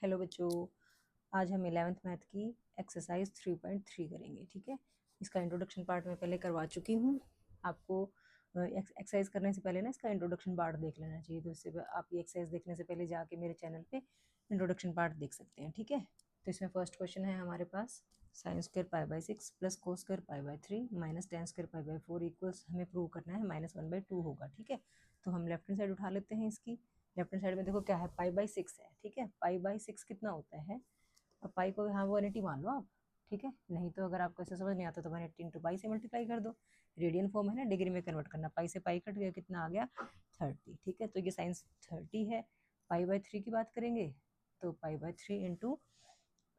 Hello बच्चों, आज हम 11th मैथ की एक्सरसाइज 3.3 करेंगे। ठीक है, इसका इंट्रोडक्शन पार्ट मैं पहले करवा चुकी हूँ। आपको एक्सरसाइज करने से पहले ना इसका इंट्रोडक्शन पार्ट देख लेना चाहिए। तो इससे आप ये एक्सरसाइज देखने से पहले जाके मेरे चैनल पे इंट्रोडक्शन पार्ट देख सकते हैं। ठीक है, तो इसमें फर्स्ट क्वेश्चन है हमारे पास sine square pi by 6 plus cos square pi by 3 minus tan square pi by 4 equals हमें प्रूव करना है -1/2 होगा। ठीक है, तो हम लेफ्ट हैंड साइड उठा लेते हैं। इसकी लेफ्ट हैंड साइड में देखो क्या है, पाई बाई 6 है। ठीक है, पाई बाई 6 कितना होता है, अब पाई को यहाँ 180 मान लो आप। ठीक है, नहीं तो अगर आपको ऐसे समझ नहीं आता तो 180 इंटू पाई से मल्टीप्लाई कर दो। रेडियन फॉर्म है ना, डिग्री में कन्वर्ट करना। पाई से पाई कट गया, कितना आ गया 30। ठीक है, तो ये साइंस 30 है। पाई बाई 3 की बात करेंगे तो पाई बाई 3 इंटू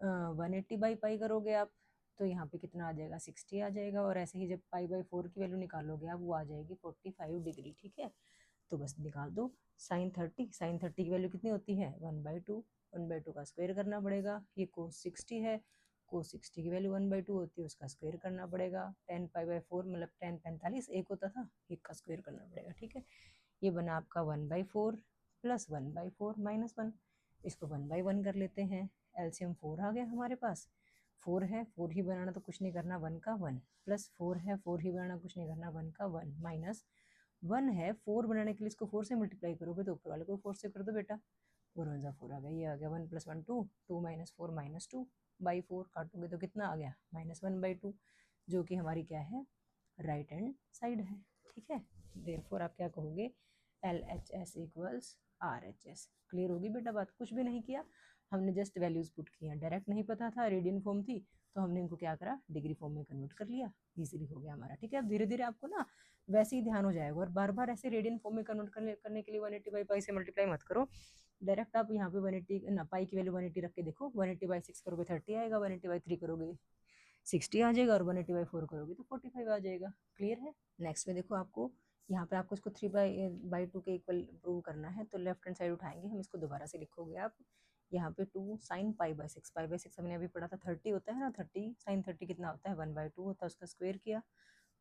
180 बाई पाई करोगे आप तो यहाँ पे कितना आ जाएगा 60 आ जाएगा। और ऐसे ही जब पाई बाई 4 की वैल्यू निकालोगे आप, वो आ जाएगी 45 डिग्री। ठीक है, तो बस निकाल दो साइन 30 की वैल्यू कितनी होती है 1/2। 1/2 का स्क्वायर करना पड़ेगा। ये कोस 60 है, कोस 60 की वैल्यू 1/2 होती है, उसका स्क्वायर करना पड़ेगा। 10 पाई बाई 4 मतलब 10 45 एक होता था, एक का स्क्वायर करना पड़ेगा। ठीक है, ये बना आपका 1/4 प्लस 1/4 माइनस 1। इसको 1/1 कर लेते हैं। एलसीएम 4 आ गया हमारे पास। 4 है, 4 ही बनाना तो कुछ नहीं करना, 1 का 1 प्लस 4 है, 4 ही बनाना कुछ नहीं करना, 1 का 1 माइनस 1 है। 4 बनाने के लिए इसको 4 से मल्टीप्लाई करोगे तो ऊपर वाले को 4 से कर दो बेटा। 4 वन ज़ा 4 आ गया, ये आ गया 1 + 1 2, 2 - 4 -2 बाई 4 काटोगे तो कितना आ गया -1/2, जो कि हमारी क्या है राइट हैंड साइड है। ठीक है, देयरफॉर आप क्या कहोगे LHS इक्वल्स RHS। क्लियर होगी बेटा बात, कुछ भी नहीं किया हमने, जस्ट वैल्यूज पुट किया। डायरेक्ट नहीं पता था, रेडियन फॉर्म थी तो हमने इनको क्या करा, डिग्री फॉर्म में कन्वर्ट कर लिया। इजीली हो गया हमारा। ठीक है, अब धीरे धीरे आपको ना वैसे ही ध्यान हो जाएगा। और बार बार ऐसे रेडियन फॉर्म में कन्वर्ट करने के लिए 180 बाई पाई से मल्टीप्लाई मत करो। डायरेक्ट आप यहाँ पे 180 ना, पाई की वैल्यू 180 रख के देखो। 180 बाई 6 करोगे 30 आएगा, 180 बाई 3 करोगे 60 आ जाएगा, और 180 बाई 4 करोगे तो 45 आ जाएगा। क्लियर है। नेक्स्ट में देखो, आपको यहाँ पे आपको इसको 3/2 के इक्वल प्रूव करना है। तो लेफ्ट हैंड साइड उठाएंगे हम, इसको दोबारा से लिखोगे आप। यहाँ पे 2 sine pi by 6, pi by 6 हमने अभी पढ़ा था 30 होता है ना। 30 साइन 30 कितना होता है 1/2 होता है, उसका स्क्वायर किया।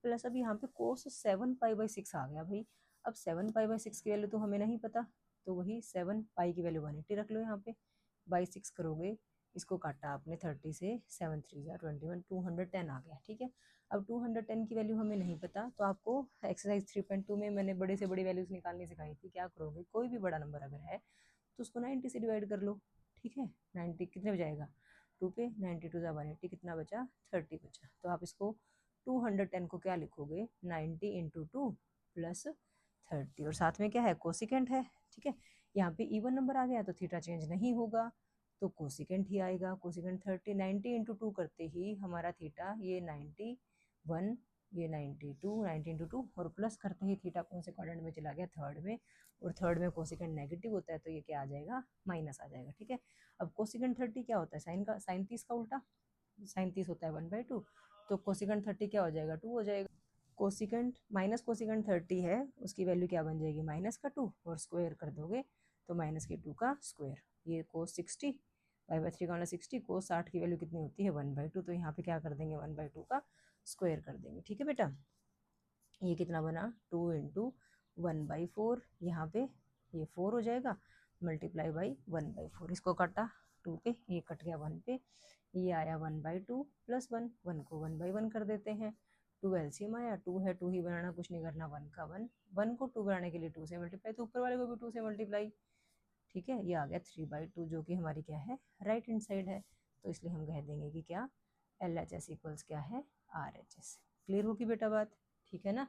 प्लस अब यहाँ पे कोस 7 पाई बाई 6 आ गया भाई। अब 7 पाई बाई 6 की वैल्यू तो हमें नहीं पता, तो वही 7 पाई की वैल्यू 180 रख लो यहाँ पे। बाई 6 करोगे, इसको काटा आपने 30 से, 7 3 ज़ा 21, 210 आ गया। ठीक है, अब 210 की वैल्यू हमें नहीं पता, तो आपको एक्सरसाइज 3.2 में मैंने बड़े से बड़ी वैल्यूज निकालनी सिखाई थी। क्या करोगे, कोई भी बड़ा नंबर अगर है तो उसको 90 से डिवाइड कर लो। ठीक है, 90 कितने बजाएगा 2 पे, 92 ज़ा 180, कितना बचा 30 बचा। तो आप इसको 210 को क्या लिखोगे 90 इंटू 2 प्लस 30, और साथ में क्या है कोसिकेंट है। ठीक है, यहाँ पे इवन नंबर आ गया तो थीटा चेंज नहीं होगा, तो कोसिकेंट ही आएगा। कोसिकेंट 30, 90 इंटू 2 करते ही हमारा थीटा ये 91, ये 92, 90 इंटू 2 और प्लस करते ही थीटा कौन से क्वाड्रेंट में चला गया, थर्ड में। और थर्ड में कोसिकेंट नेगेटिव होता है तो ये क्या आ जाएगा माइनस आ जाएगा। ठीक है, अब कोसिकेंट 30 क्या होता है, साइन 30 का उल्टा। साइन 30 होता है 1/2, तो कोसिकेंट 30 क्या हो जाएगा 2 हो जाएगा। कोसिकेंट माइनस कोसिकेंट 30 है, उसकी वैल्यू क्या बन जाएगी -2, और स्क्वायर कर दोगे तो -2 का स्क्वायर। ये कोस 60 पाई/3 का मतलब 60, कोस 60 की वैल्यू कितनी होती है 1/2, तो यहाँ पे क्या कर देंगे 1/2 का स्क्वायर कर देंगे। ठीक है बेटा, ये कितना बना 2 इंटू 1/4, यहाँ पे ये 4 हो जाएगा मल्टीप्लाई बाई 1/4, इसको काटा 2 पे, ये कट गया 1 पे, ये आया 1/2 प्लस 1, 1 को 1/1 कर देते हैं। 2 एलसीएम आया, 2 है, 2 ही बनाना कुछ नहीं करना, 1 का 1, 1 को 2 बनाने के लिए 2 से मल्टीप्लाई, तो ऊपर वाले को भी 2 से मल्टीप्लाई। ठीक है, ये आ गया 3/2, जो कि हमारी क्या है राइट हैंड साइड है। तो इसलिए हम कह देंगे कि क्या LHS इक्वल्स क्या है RHS। क्लियर होगी बेटा बात, ठीक है ना।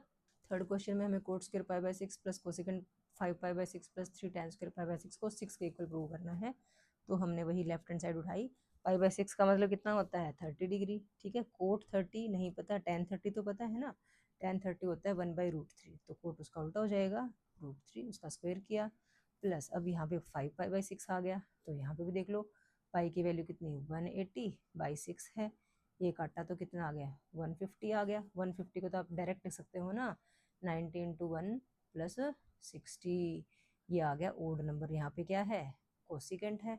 थर्ड क्वेश्चन में हमें coat square pi by 6 plus cosecant 5 pi by 6 plus 3 tan square pi by 6 को 6 के इक्वल प्रूव करना है। तो हमने वही लेफ्ट हैंड साइड उठाई। पाई बाई 6 का मतलब कितना होता है 30 डिग्री। ठीक है, कोट 30 नहीं पता, tan 30 तो पता है ना, tan 30 होता है 1/√3, तो कोट उसका उल्टा हो जाएगा √3, उसका स्क्वायर किया। प्लस अब यहाँ पे 5 पाई बाई 6 आ गया, तो यहाँ पे भी देख लो पाई की वैल्यू कितनी 180 बाई 6 है, ये काटा तो कितना आ गया 150 आ गया। 150 को तो आप डायरेक्ट लिख सकते हो ना, 90 इंटू 1 प्लस 60, ये आ गया ओड नंबर। यहाँ पे क्या है कोसिकेंट है,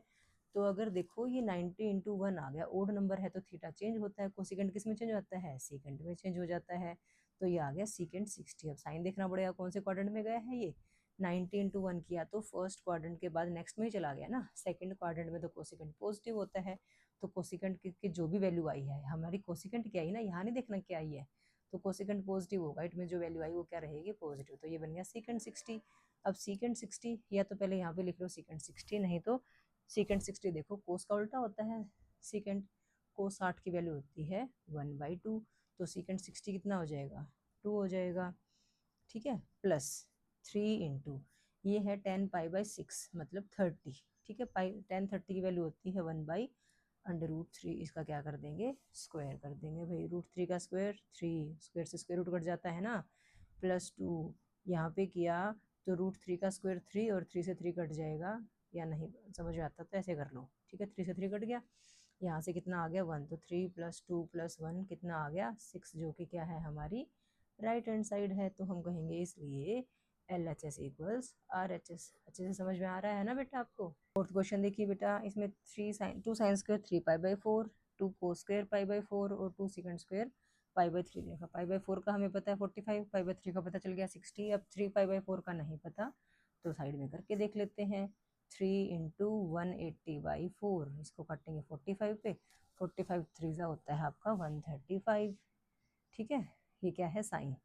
तो अगर देखो ये 90 इंटू 1 आ गया, ओड नंबर है तो थीटा चेंज होता है, कोसिकेंट किस में चेंज होता है सीकेंट में चेंज हो जाता है, तो ये आ गया सीकेंट 60। अब साइन देखना पड़ेगा कौन से क्वाड्रेंट में गया है ये 90 इंटू 1 किया तो फर्स्ट क्वाड्रेंट के बाद नेक्स्ट में ही चला गया ना, सेकंड क्वाड्रेंट में तो कोसिकेंट पॉजिटिव होता है, तो कोसिकेंट की जो भी वैल्यू आई है, हमारी कोसिकेंट क्या आई ना, यहाँ नहीं देखना क्या आई है, तो कोसिकेंट पॉजिटिव होगा, इट में जो वैल्यू आई वो क्या रहेगी, पॉजिटिव, तो ये बन गया सीकेंट 60। अब सीकेंट 60 या तो पहले यहाँ पे लिख लो सीकेंट 60, नहीं तो सीकेंट 60 देखो कोस का उल्टा होता है, सीकेंट कोस 60 की वैल्यू होती है 1/2, तो सीकेंट 60 कितना हो जाएगा, 2 हो जाएगा, ठीक है, प्लस 3 इंटू ये है 10π/6 मतलब 30, ठीक है, पाई 10/30 की वैल्यू होती है 1/√3, इसका क्या कर देंगे, स्क्वायर कर देंगे भाई, √3 का स्क्वायर 3, स्क्वायर से स्क्वायर रूट कट जाता है ना, +2 यहाँ पे किया तो √3 का स्क्वायर 3 और 3 से 3 कट जाएगा, या नहीं समझ में आता तो ऐसे कर लो, ठीक है, 3 से 3 कट गया, यहाँ से कितना आ गया 1, तो 3 + 2 + 1 कितना आ गया 6, जो कि क्या है हमारी राइट हैंड साइड है, तो हम कहेंगे इसलिए LHS इक्वल्स RHS। अच्छे से समझ में आ रहा है ना बेटा आपको। फोर्थ क्वेश्चन देखिए बेटा, इसमें 2 sin स्क्वायर 3π/4, 2 cos स्क्वायर π/4 और 2 secant स्क्वायर π/3 लिखा। π/4 का हमें पता है 45, π/3 का पता चल गया 60, अब 3π/4 का नहीं पता तो साइड में करके देख लेते हैं। 3 इंटू 180/4, इसको काटेंगे 45 पे, 45 3 होता है आपका 135, ठीक है, ये क्या है साइन,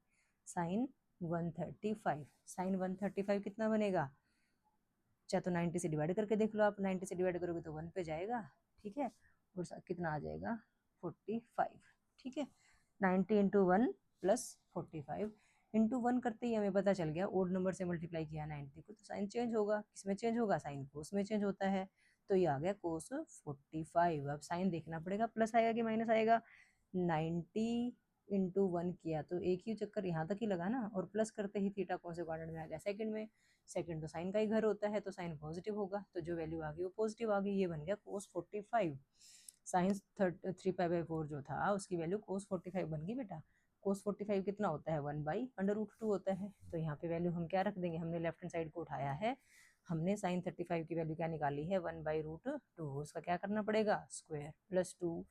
साइन 135, साइन 135 कितना बनेगा, चाहे तो 90 से डिवाइड करके देख लो आप, 90 से डिवाइड करोगे तो 1 पे जाएगा, ठीक है, और कितना आ जाएगा 45, ठीक है, 90 इंटू 1 + 45 इंटू 1 करते ही हमें पता चल गया ओड नंबर से मल्टीप्लाई किया 90 को तो साइन चेंज होगा, किसमें चेंज होगा, साइन कोस में चेंज होता है, तो ये आ गया कोस 45। अब साइन देखना पड़ेगा प्लस आएगा कि माइनस आएगा, 90 इंटू 1 किया तो एक ही चक्कर यहाँ तक ही लगा ना, और प्लस करते ही थीटा कौन से क्वाड्रेंट में आ गया, सेकंड में, सेकंड तो साइन का ही घर होता है तो साइन पॉजिटिव होगा, तो जो वैल्यू आ गई वो पॉजिटिव आ गई, ये बन गया कोस 45। साइन 3π/4 जो था उसकी वैल्यू कोस 45 बन गई बेटा। कोस 45 कितना होता है 1/√2 होता है, तो यहाँ पे वैल्यू हम क्या रख देंगे, हमने लेफ्ट हैंड साइड को उठाया है, हमने साइन 35 की वैल्यू क्या निकाली है 1/√2, उसका क्या करना पड़ेगा स्क्वायर +2,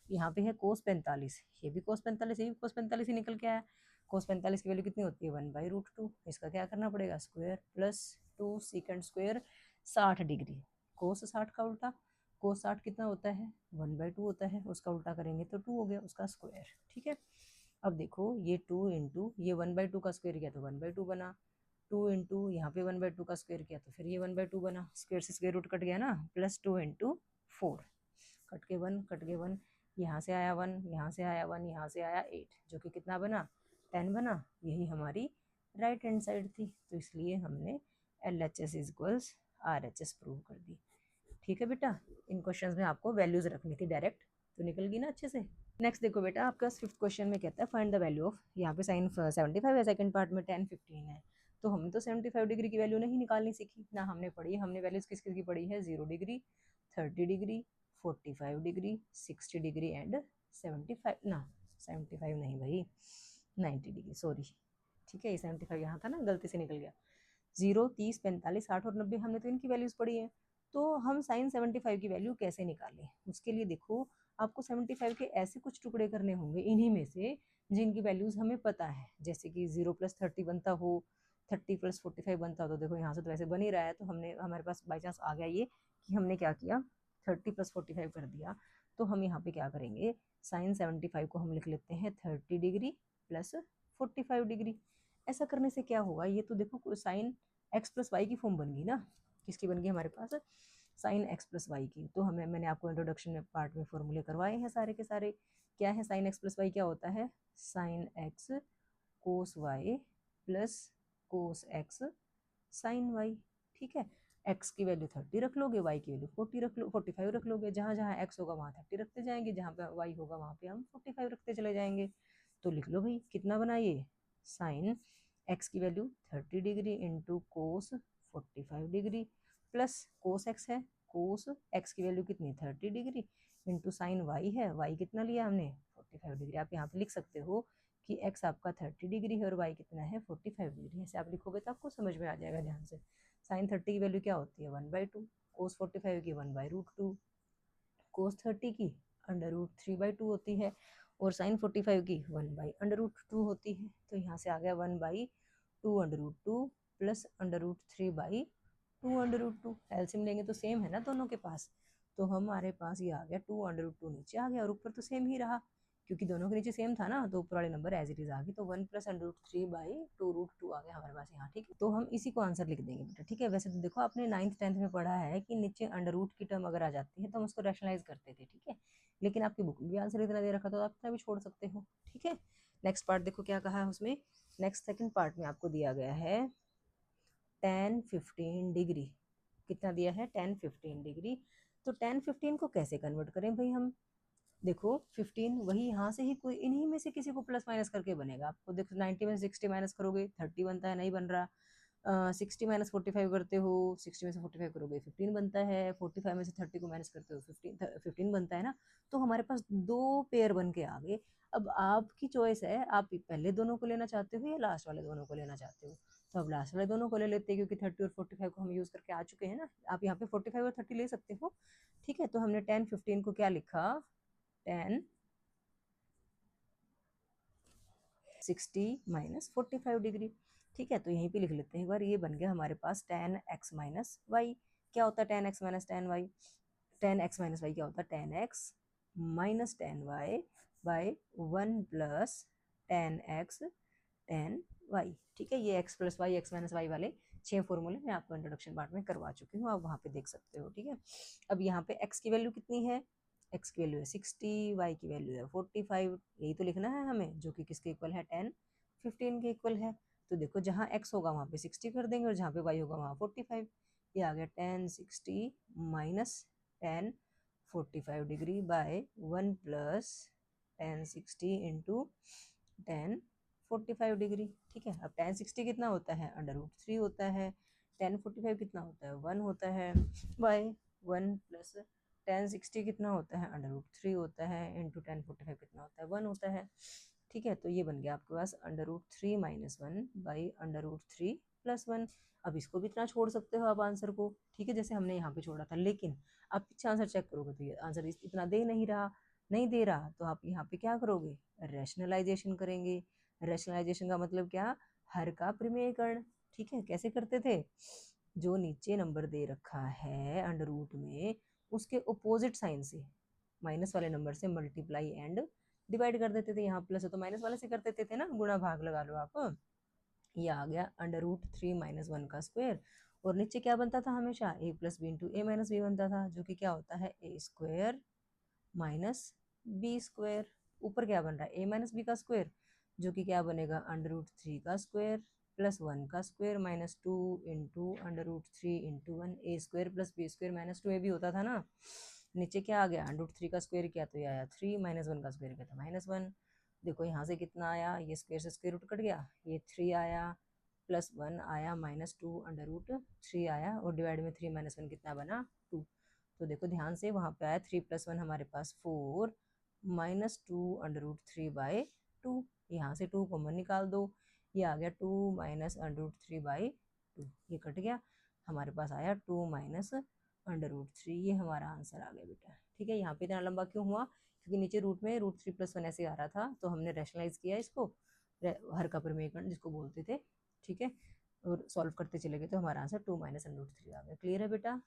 यहाँ पे है कोस 45, ये भी कोस 45, ये भी कोस 45 ही निकल के आया, कोस 45 की वैल्यू कितनी होती है 1/√2, इसका क्या करना पड़ेगा स्क्वायर +2 सेकंड स्क्वायर 60 डिग्री, कोस 60 का उल्टा, कोस 60 कितना होता है 1/2 होता है, उसका उल्टा करेंगे तो 2 हो गया उसका स्क्वायर, ठीक है। अब देखो ये 2 इंटू ये 1/2 का स्क्वायर किया तो 1/2 बना, 2 इंटू यहाँ पे 1/2 का स्क्वायर किया तो फिर ये 1/2 बना, स्क्वायर से स्क्वायर रूट कट गया ना, +2 इंटू 4, कट के 1, कट के 1, यहाँ से आया 1, यहाँ से आया 1, यहाँ से आया 8, जो कि कितना बना 10 बना, यही हमारी राइट हैंड साइड थी, तो इसलिए हमने LHS इक्वल्स RHS प्रूव कर दी, ठीक है बेटा। इन क्वेश्चंस में आपको वैल्यूज रखनी थी डायरेक्ट, तो निकल गई ना अच्छे से। नेक्स्ट देखो बेटा, आपका 5th क्वेश्चन में कहता है फाइंड द वैल्यू ऑफ, यहाँ पे साइन 75 है, सेकंड पार्ट में 10 15 है, तो हमने तो 75 डिग्री की वैल्यू नहीं निकालनी सीखी ना, हमने पढ़ी, हमने वैल्यूज किस किस की पढ़ी है 0 degree, 30 degree, 45 degree, 60 degree and 75 ना 75 नहीं भाई 90 डिग्री, सॉरी, ठीक है, ये 75 यहाँ था ना, गलती से निकल गया, 0 30 45 60 और 90 हमने तो इनकी वैल्यूज पढ़ी है, तो हम साइन 75 की वैल्यू कैसे निकालें, उसके लिए देखो आपको 75 के ऐसे कुछ टुकड़े करने होंगे इन्हीं में से जिनकी वैल्यूज हमें पता है, जैसे कि 0 + 30 बनता हो, 30 + 45 बनता हो, तो देखो यहाँ से तो वैसे बन ही रहा है, तो हमने हमारे पास बाई चांस आ गया ये कि हमने क्या किया 30 + 45 कर दिया, तो हम यहाँ पे क्या करेंगे साइन 75 को हम लिख लेते हैं 30 डिग्री + 45 डिग्री। ऐसा करने से क्या होगा, ये तो देखो साइन x + y की फॉर्म बन गई ना, किसकी बन गई हमारे पास साइन x + y की, तो हमें मैंने आपको इंट्रोडक्शन में पार्ट में फॉर्मूले करवाए हैं सारे के सारे, क्या है साइन x + y क्या होता है sine x cos y plus cos x sine y, ठीक है, x की वैल्यू 30 रख लोगे, y की वैल्यू 40 रख लो 45 रख लोगे, जहाँ जहाँ x होगा वहाँ 30 रखते जाएंगे, जहाँ पे y होगा वहाँ पे हम 45 रखते चले जाएंगे, तो लिख लो भाई कितना बना ये साइन x की value 30 degree into cos 45 degree plus cos x है, कोस x की वैल्यू कितनी 30 डिग्री इंटू साइन y है, y कितना लिया हमने 45 डिग्री, आप यहाँ पे लिख सकते हो कि x आपका 30 डिग्री है और y कितना है 45 डिग्री, ऐसे आप लिखोगे तो आपको समझ में आ जाएगा ध्यान से। साइन 30 की वैल्यू क्या होती है 1/2, कोस 45 की 1/√2, कोस 30 की √3/2 होती है, और साइन 45 की 1/√2 होती है, तो यहाँ से आ गया 1/2 √2 प्लस √3/2√2। एलसीएम लेंगे तो सेम है ना दोनों के पास, तो हमारे पास ये आ गया 2√2 नीचे आ गया और ऊपर तो सेम ही रहा क्योंकि दोनों के नीचे सेम था ना, तो ऊपर वाले नंबर एज इट इज आ गई, तो 1 + √3/2√2 आ गया हमारे पास यहाँ। ठीक है, तो हम इसी को आंसर लिख देंगे बेटा। ठीक है, वैसे तो देखो आपने 9th 10th में पढ़ा है कि नीचे अंडर रूट की टर्म अगर आ जाती है तो हम उसको रैशनलाइज करते थे। ठीक है, लेकिन आपकी बुक में भी आंसर इतना दे रखा तो आप इतना भी छोड़ सकते हो। ठीक है, नेक्स्ट पार्ट देखो क्या कहा है उसमें। नेक्स्ट सेकंड पार्ट में आपको दिया गया है tan 15 डिग्री। कितना दिया है? tan 15 degree. तो tan 15 को कैसे कन्वर्ट करें भाई हम? देखो 15 वही यहाँ से ही कोई इन्हीं में से किसी को प्लस माइनस करके बनेगा। आपको देखो 90 में 60 माइनस करोगे 30 बनता है, नहीं बन रहा। 60 माइनस 45 करते हो, 60 में से 45 करोगे 15 बनता है, 45 में से 30 को माइनस करते हो 15 बनता है ना। तो हमारे पास दो पेयर बन के आ गए। अब आपकी चॉइस है, आप पहले दोनों को लेना चाहते हो या लास्ट वाले दोनों को लेना चाहते हो। तो अब लास्ट वाले दोनों को ले लेते हैं क्योंकि 30 और 45 को हम यूज करके आ चुके हैं ना। आप यहाँ पे 45 और 30 ले सकते हो। ठीक है, तो हमने tan 15 को क्या लिखा? tan 60 minus 45 degree. ठीक है, तो यहीं पे लिख लेते हैं एक बार। ये बन गया हमारे पास tan x माइनस वाई। क्या होता है tan x minus tan y? tan x minus y क्या होता है? tan x minus tan y by 1 plus tan x tan y। ठीक है, ये x plus y x minus y वाले 6 फॉर्मूले मैं आपको इंट्रोडक्शन पार्ट में करवा चुकी हूँ, आप वहाँ पे देख सकते हो। ठीक है, अब यहाँ पे x की वैल्यू कितनी है? x की वैल्यू है 60, y की वैल्यू है 45। यही तो लिखना है हमें, जो कि किसके इक्वल है? tan 15 के इक्वल है। तो देखो जहाँ x होगा वहाँ पे 60 कर देंगे और जहाँ पे y होगा वहाँ 45। ये आ गया tan 60 minus tan 45 degree by 1 plus tan 60 into tan 45 degree. ठीक है, अब tan 60 कितना होता है? √3 होता है। tan 45 कितना होता है? 1 होता है बाय 1 प्लस tan 60 कितना होता है? √3 होता है इंटू tan 45 कितना होता है? 1 होता है। ठीक है, तो ये बन गया आपके पास √3 माइनस 1 बाई √3 प्लस 1। अब इसको भी इतना छोड़ सकते हो आप आंसर को। ठीक है, जैसे हमने यहाँ पे छोड़ा था, लेकिन आप पीछे आंसर चेक करोगे तो ये आंसर इतना दे नहीं रहा। नहीं दे रहा तो आप यहाँ पे क्या करोगे? रैशनलाइजेशन करेंगे। रैशनलाइजेशन का मतलब क्या? हर का प्रमेयकरण। ठीक है, कैसे करते थे? जो नीचे नंबर दे रखा है अंडर रूट में, उसके ओपोजिट साइन से माइनस वाले नंबर से मल्टीप्लाई एंड डिवाइड कर देते थे। यहाँ प्लस है तो माइनस वाले से कर देते थे ना, गुणा भाग लगा लो आप। ये आ गया √3 माइनस 1 का स्क्वायर। और नीचे क्या बनता था? हमेशा a plus b into a minus b बनता था, जो कि क्या होता है? A square minus b square. ऊपर क्या बन रहा है? ए माइनस बी का स्क्वायर, जो कि क्या बनेगा? √3 का स्क्वायर प्लस 1 का square minus 2 into √3 into 1। A square plus B square minus 2 A भी होता था ना। नीचे क्या आ गया? √3 का स्क्वायर किया तो ये आया 3, माइनस 1 का स्क्वायर किया था -1। देखो यहाँ से कितना आया? ये स्क्वायर से स्क्वायर रूट कट गया, ये 3 आया प्लस 1 आया -2 √3 आया और डिवाइड में 3 माइनस 1 कितना बना? 2। तो देखो ध्यान से, वहाँ पे आया 3 + 1 हमारे पास 4 -2 √3/2। यहाँ से 2 कॉमन निकाल दो, ये आ गया 2 -√3/2। ये कट गया, हमारे पास आया 2 -√3। ये हमारा आंसर आ गया बेटा। ठीक है, यहाँ पे इतना लंबा क्यों हुआ? क्योंकि नीचे रूट में √3 + 1 ऐसे आ रहा था, तो हमने रैशनलाइज किया इसको, हर का प्रमेयकरण जिसको बोलते थे। ठीक है, और सॉल्व करते चले गए तो हमारा आंसर 2 - √3 आ गया। क्लियर है बेटा?